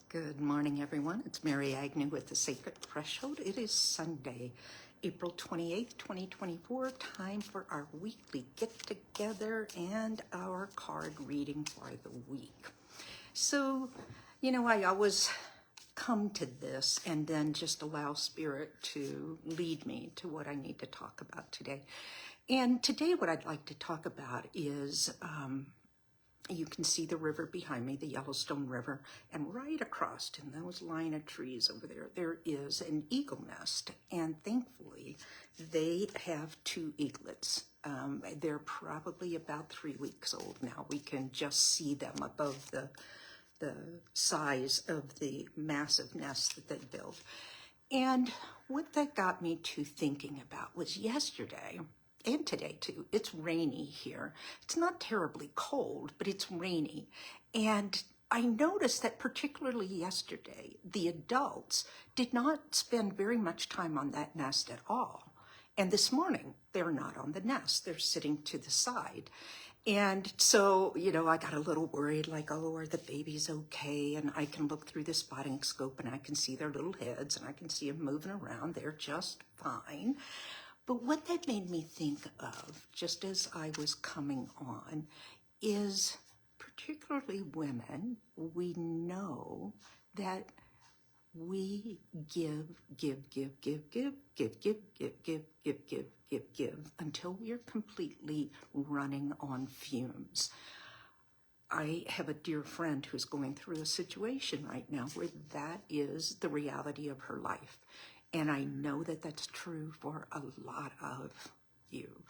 Good morning, everyone. It's Mary Agnew with the Sacred Threshold. It is Sunday, April 28th, 2024. Time for our weekly get-together and our card reading for the week. So, I always come to this and then just allow Spirit to lead me to what I need to talk about today. And today what I'd like to talk about is you can see the river behind me, the Yellowstone River, and right across in those line of trees over there, there is an eagle nest. And thankfully, they have two eaglets. They're probably about 3 weeks old now. We can just see them above the size of the massive nest that they built. And what that got me to thinking about was yesterday, and today too, it's rainy here. It's not terribly cold, but it's rainy. And I noticed that particularly yesterday, the adults did not spend very much time on that nest at all. And this morning, they're not on the nest. They're sitting to the side. And so, I got a little worried, like, oh, are the babies okay? And I can look through the spotting scope and I can see their little heads and I can see them moving around. They're just fine. But what that made me think of, just as I was coming on, is particularly women, we know that we give until we are completely running on fumes. I have a dear friend who's going through a situation right now where that is the reality of her life. And I know that that's true for a lot of you.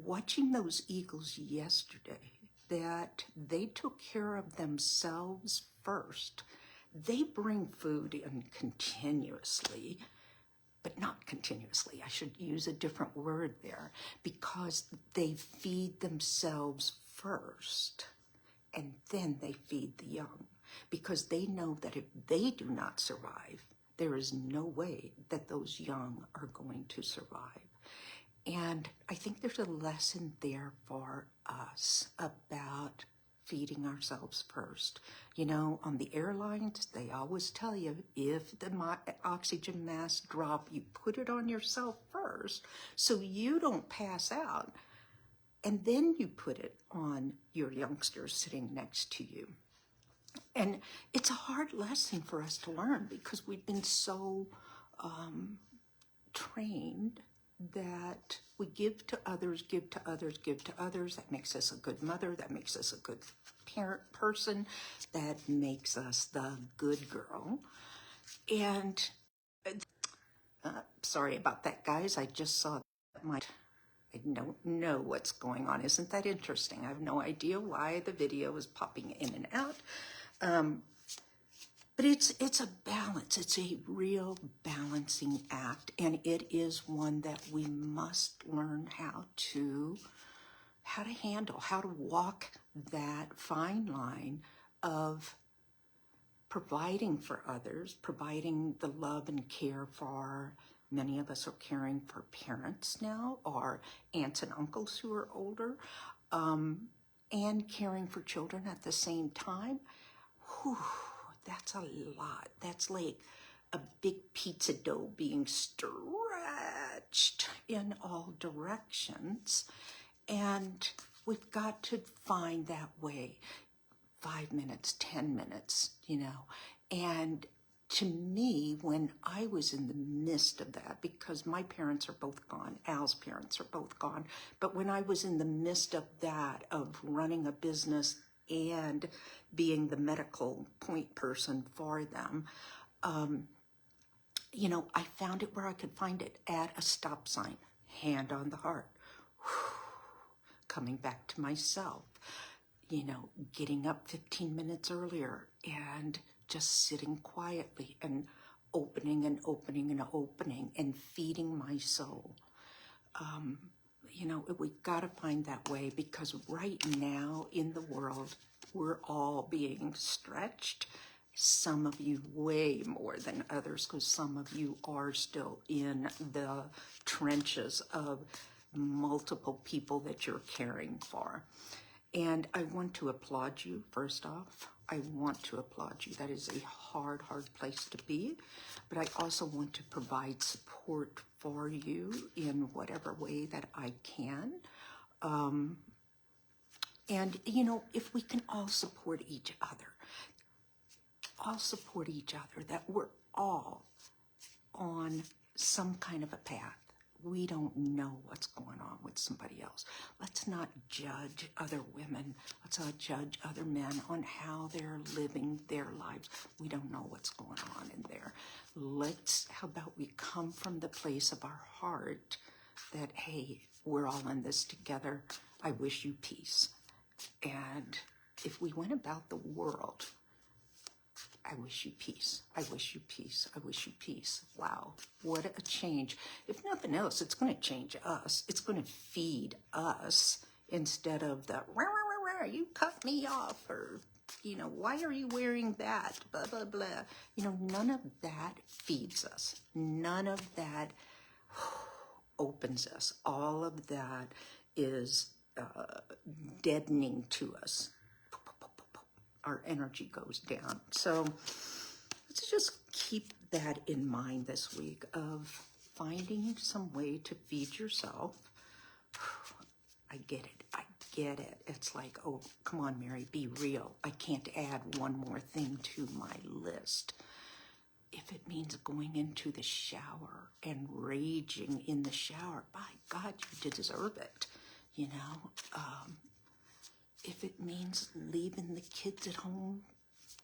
Watching those eagles yesterday, that they took care of themselves first. They bring food in continuously, but not continuously. I should use a different word there, because they feed themselves first, and then they feed the young. Because they know that if they do not survive, there is no way that those young are going to survive. And I think there's a lesson there for us about feeding ourselves first. On the airlines, they always tell you, if the oxygen mask drop, you put it on yourself first so you don't pass out. And then you put it on your youngsters sitting next to you. And it's a hard lesson for us to learn because we've been so trained that we give to others, give to others, give to others. That makes us a good mother. That makes us a good person. That makes us the good girl. And sorry about that, guys. I just saw I don't know what's going on. Isn't that interesting? I have no idea why the video is popping in and out. But it's a balance. It's a real balancing act, and it is one that we must learn how to handle, how to walk that fine line of providing for others, providing the love and care for. Many of us are caring for parents now, or aunts and uncles who are older, and caring for children at the same time. Whew, that's a lot. That's like a big pizza dough being stretched in all directions. And we've got to find that way. 5 minutes, 10 minutes, And to me, when I was in the midst of that, because my parents are both gone, Al's parents are both gone, but when I was in the midst of that, of running a business and being the medical point person for them, I found it where I could find it at a stop sign, hand on the heart, coming back to myself, getting up 15 minutes earlier and just sitting quietly and opening and opening and opening and feeding my soul. We've got to find that way, because right now in the world, we're all being stretched. Some of you way more than others, because some of you are still in the trenches of multiple people that you're caring for. And I want to applaud you, first off. I want to applaud you. That is a hard, hard place to be. But I also want to provide support for you in whatever way that I can. And, you know, if we can all support each other, that we're all on some kind of a path. We don't know what's going on with somebody else. Let's not judge other women. Let's not judge other men on how they're living their lives. We don't know what's going on in there. How about we come from the place of our heart that, hey, we're all in this together. I wish you peace. And if we went about the world, I wish you peace. I wish you peace. I wish you peace. Wow, what a change. If nothing else, it's going to change us. It's going to feed us instead of the, rah, rah, rah, rah, you cut me off, or, you know, why are you wearing that, blah, blah, blah. You know, none of that feeds us. None of that opens us. All of that is deadening to us. Our energy goes down. So let's just keep that in mind this week of finding some way to feed yourself. I get it. I get it. It's like, oh, come on, Mary, be real. I can't add one more thing to my list. If it means going into the shower and raging in the shower, by God, you deserve it, you know. If it means leaving the kids at home,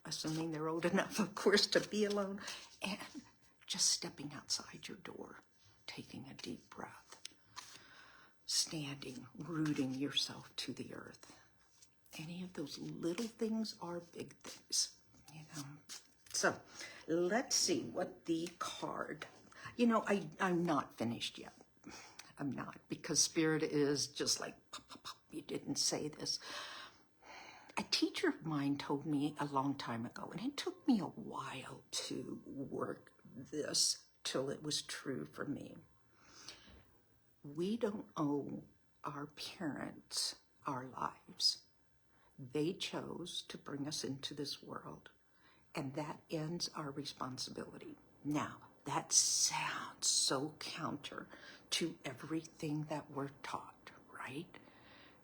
assuming they're old enough, of course, to be alone, and just stepping outside your door, taking a deep breath, standing, rooting yourself to the earth. Any of those little things are big things, you know. So let's see what the card, you know, I'm not finished yet. I'm not, because Spirit is just like, pop, pop, pop, you didn't say this. A teacher of mine told me a long time ago, and it took me a while to work this till it was true for me. We don't owe our parents our lives. They chose to bring us into this world, and that ends our responsibility. Now, that sounds so counter to everything that we're taught, right?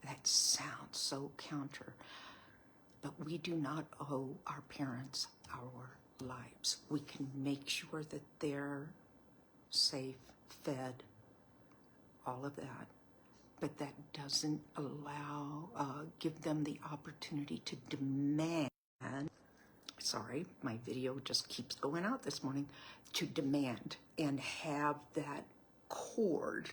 That sounds so counter. But we do not owe our parents our lives. We can make sure that they're safe, fed, all of that. But that doesn't give them the opportunity to demand, sorry, my video just keeps going out this morning, to demand and have that cord.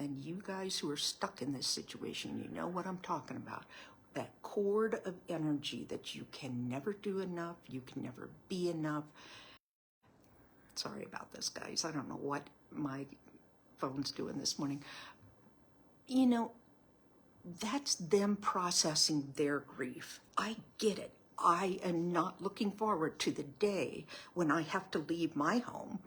And you guys who are stuck in this situation, you know what I'm talking about. That cord of energy that you can never do enough, you can never be enough. Sorry about this, guys. I don't know what my phone's doing this morning. You know, that's them processing their grief. I get it. I am not looking forward to the day when I have to leave my home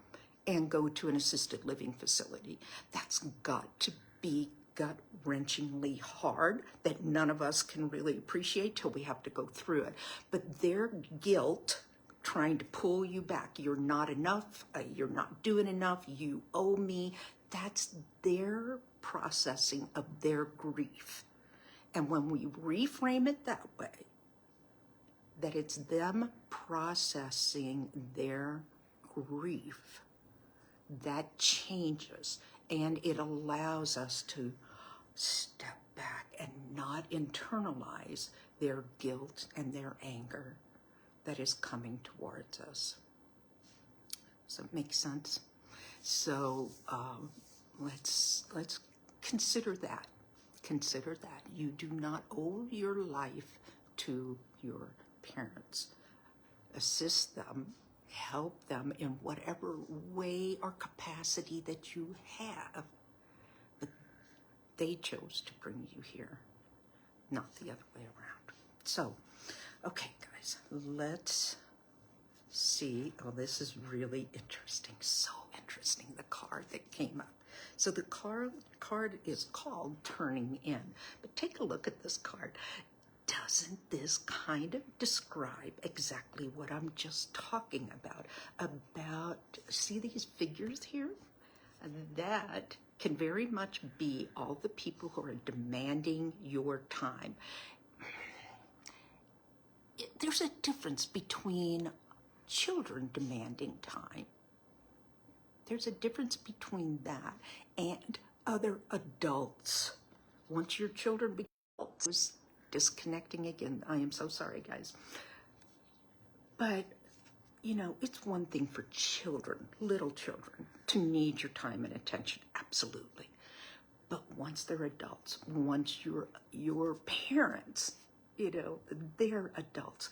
and go to an assisted living facility. That's got to be gut-wrenchingly hard that none of us can really appreciate till we have to go through it. But their guilt trying to pull you back, you're not enough, you're not doing enough, you owe me, that's their processing of their grief. And when we reframe it that way, that it's them processing their grief, that changes, and it allows us to step back and not internalize their guilt and their anger that is coming towards us. Does that make sense? So let's consider that. Consider that. You do not owe your life to your parents. Assist them, help them in whatever way or capacity that you have. But they chose to bring you here, not the other way around. So, okay, guys, let's see. Oh, this is really interesting. So interesting, the card that came up. So the card is called Turning In. But take a look at this card. doesn't this kind of describe exactly what I'm just talking about? See these figures here? That can very much be all the people who are demanding your time. There's a difference between children demanding time. There's a difference between that and other adults. Once your children become adults, disconnecting again. I am so sorry, guys. But, you know, it's one thing for children, little children, to need your time and attention, absolutely. But once they're adults, once your parents, you know, they're adults,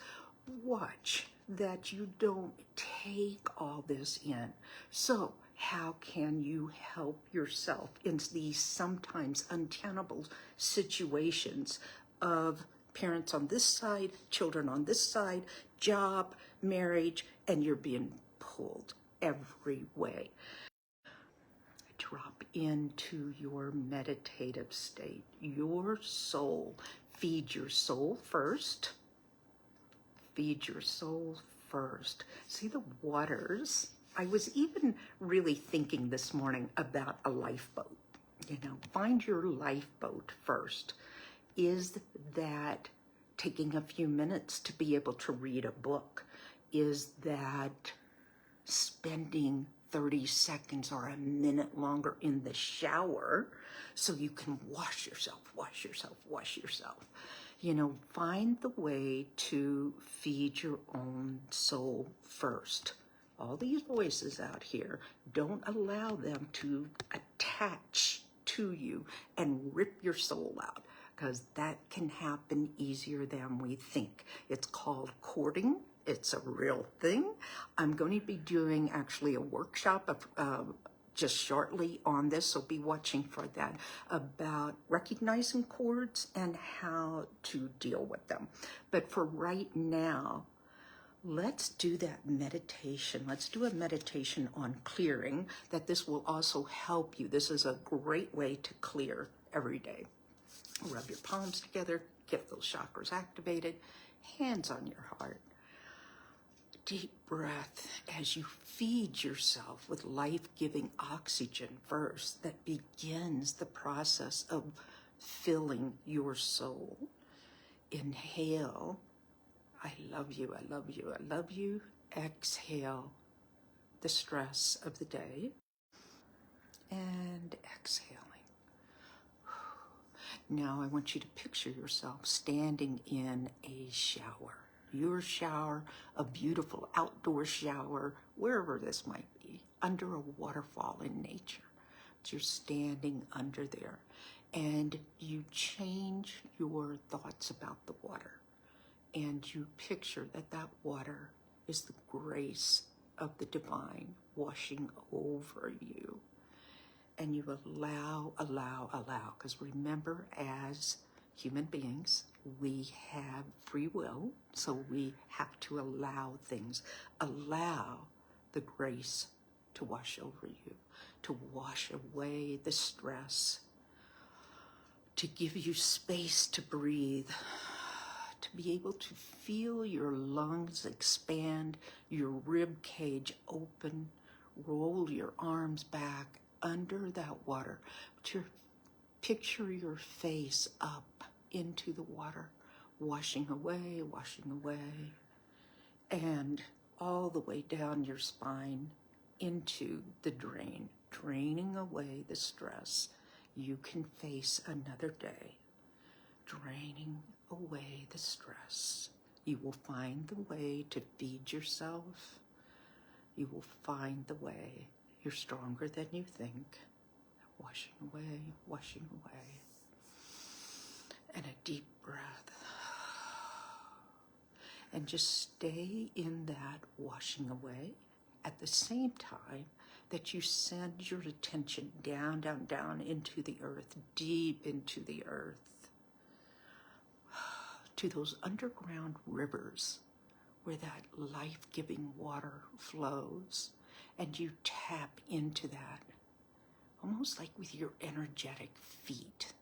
watch that you don't take all this in. So how can you help yourself in these sometimes untenable situations of parents on this side, children on this side, job, marriage, and you're being pulled every way? Drop into your meditative state, your soul. Feed your soul first. Feed your soul first. See the waters? I was even really thinking this morning about a lifeboat. You know, find your lifeboat first. Is that taking a few minutes to be able to read a book? Is that spending 30 seconds or a minute longer in the shower so you can wash yourself? You know, find the way to feed your own soul first. All these voices out here, don't allow them to attach to you and rip your soul out, because that can happen easier than we think. It's called courting. It's a real thing. I'm going to be doing actually a workshop of just shortly on this, so be watching for that, about recognizing chords and how to deal with them. But for right now, let's do that meditation. Let's do a meditation on clearing, that this will also help you. This is a great way to clear every day. Rub your palms together, get those chakras activated, hands on your heart. Deep breath as you feed yourself with life-giving oxygen first, that begins the process of filling your soul. Inhale, I love you, I love you, I love you. Exhale the stress of the day. And exhaling. Now I want you to picture yourself standing in a shower. Your shower, a beautiful outdoor shower, wherever this might be, under a waterfall in nature. But you're standing under there, and you change your thoughts about the water, and you picture that that water is the grace of the divine washing over you. And you allow, because remember, as human beings, we have free will, so we have to allow things. Allow the grace to wash over you, to wash away the stress, to give you space to breathe, to be able to feel your lungs expand, your rib cage open, roll your arms back under that water. Picture your face up into the water, washing away, and all the way down your spine into the drain, draining away the stress. You can face another day, draining away the stress. You will find the way to feed yourself. You will find the way. You're stronger than you think. Washing away. And a deep breath. And just stay in that washing away at the same time that you send your attention down into the earth, deep into the earth, to those underground rivers where that life-giving water flows, and you tap into that, almost like with your energetic feet.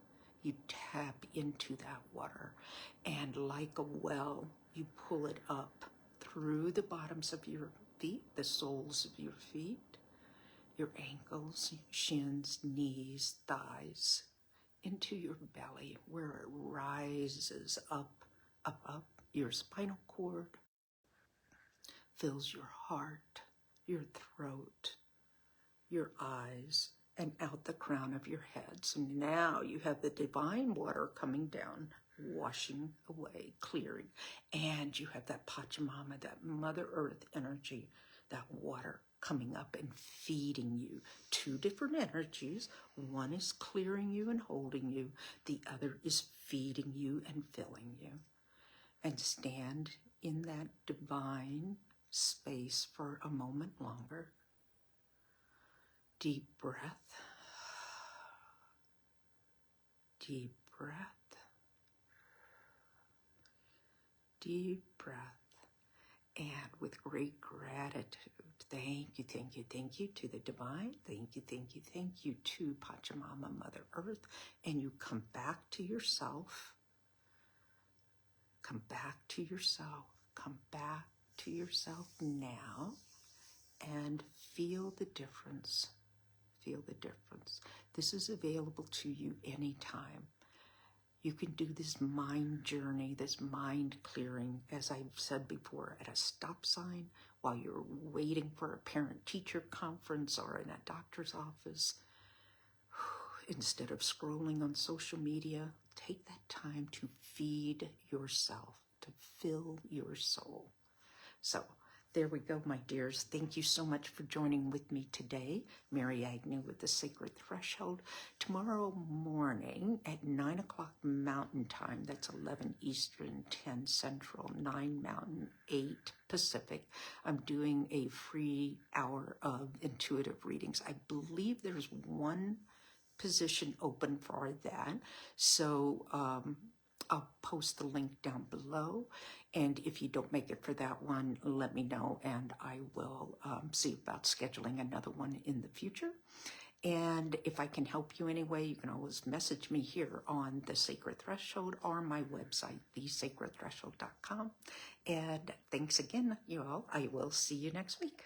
you tap into that water, and like a well, you pull it up through the bottoms of your feet, the soles of your feet, your ankles, shins, knees, thighs, into your belly, where it rises up, up, your spinal cord, fills your heart, your throat, your eyes, and out the crown of your head. So now you have the divine water coming down, washing away, clearing, and you have that Pachamama, that Mother Earth energy, that water coming up and feeding you. Two different energies. One is clearing you and holding you. The other is feeding you and filling you. And stand in that divine space for a moment longer. Deep breath. Deep breath. Deep breath. And with great gratitude, thank you, thank you, thank you to the divine. Thank you, thank you, thank you to Pachamama, Mother Earth. And you come back to yourself. Come back to yourself. Come back to yourself now and feel the difference. Feel the difference. This is available to you anytime. You can do this mind journey, this mind clearing, as I've said before, at a stop sign, while you're waiting for a parent-teacher conference or in a doctor's office. Instead of scrolling on social media, take that time to feed yourself, to fill your soul. So there we go, my dears. Thank you so much for joining with me today. Mary Agnew with the Sacred Threshold. Tomorrow morning at 9 o'clock Mountain Time, that's 11 Eastern, 10 Central, 9 Mountain, 8 Pacific, I'm doing a free hour of intuitive readings. I believe there's one position open for that. So I'll post the link down below. And if you don't make it for that one, let me know and I will see about scheduling another one in the future. And if I can help you anyway, you can always message me here on The Sacred Threshold or my website, thesacredthreshold.com. And thanks again, you all. I will see you next week.